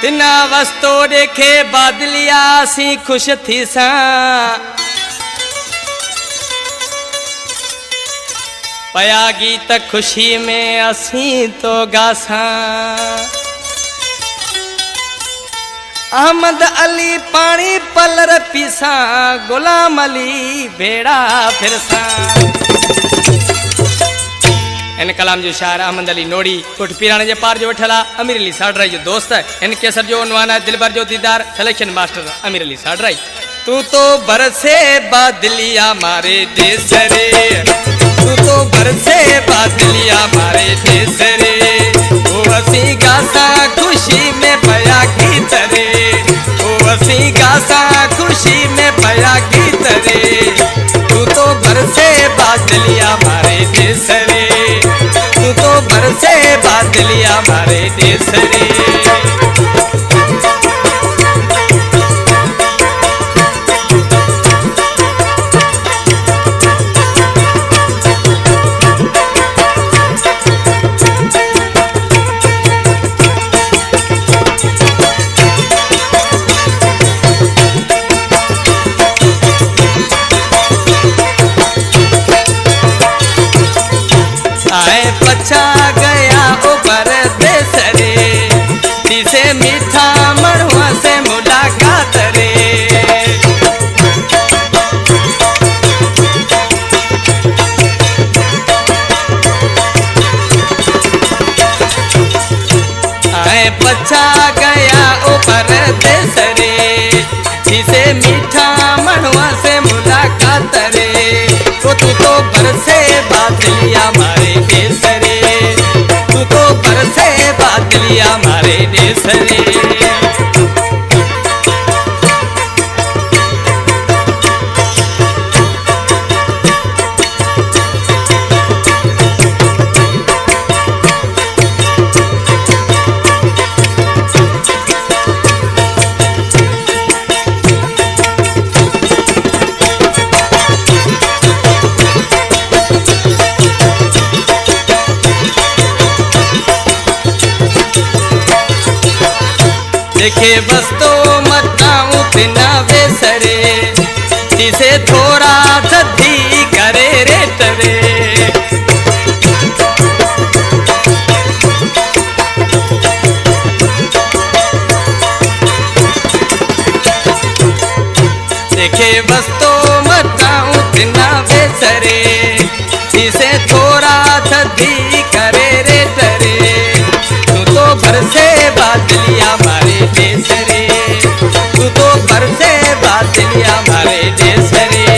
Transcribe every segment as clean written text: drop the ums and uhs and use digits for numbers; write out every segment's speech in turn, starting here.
तिना वस्तो देखे बादलिया सी खुश थी सा पया गीत खुशी में असी तो गासा अहमद अली पानी पलर पीसा गुलाम अली बेड़ा फिरसा। इन कलाम जो शायर अहमद अली नोड़ी कोट पीराने जे पार जो वठला अमीर अली साडराई जो दोस्त है। इन केसर जो उन्वान है दिलबर जो दीदार सिलेक्शन मास्टर अमीर अली साडराई। तू तो बरसे बादलिया मारे देश रे, तू तो बरसे बादलिया मारे देश रे, वो हसी गासा खुशी में पया गीत रे, वो हसी गासा खुशी में पया गीत रे। तू तो बरसे बादलिया मारे देश रे, तू तो बरसे बादलिया मारे देश रे। पचा गया ऊपर देश रे, जिसे मीठा मड़ुआ से मुलाकात रे। आए पचा गया ऊपर देश रे, जिसे मीठा मड़ुआ से मुलाकात रे। तो तू तो बरसे बादलिया मारे देश रे, तू तो बरसे बादलिया मारे देश रे। देखे बस तो मताऊं तिना वेसरे, जिसे थोड़ा धद्दी करे रेत रे। देखे बस तो मताऊं तिना वेसरे, जिसे थोड़ा धद्दी करे रेत रे। तू तो बरसे बादलिया मारे देश रे, तू तो बरसे बादलिया मारे देश रे।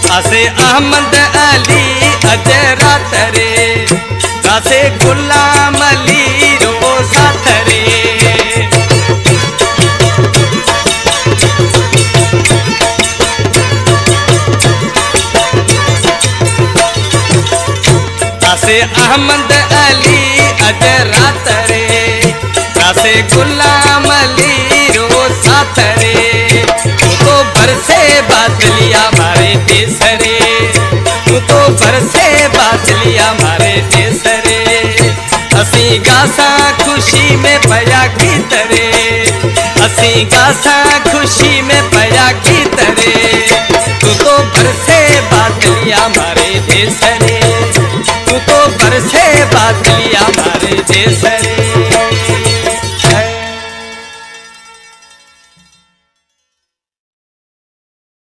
गासे अहमद अली अजरात रे, गासे गुलाम अली रो साथ रे। गासे अहमद अली अजरात रे, गासे गुलाम अली रो साथ रे। तू तो बरसे बादलिया मारे देश रे, तू तो बरसे बादलिया मारे देश रे। असी गासा खुशी में पया गीत रे, असी गासा खुशी में पया गीत रे। तू तो बरसे बादलिया मारे देश रे, तू तो बरसे बादलिया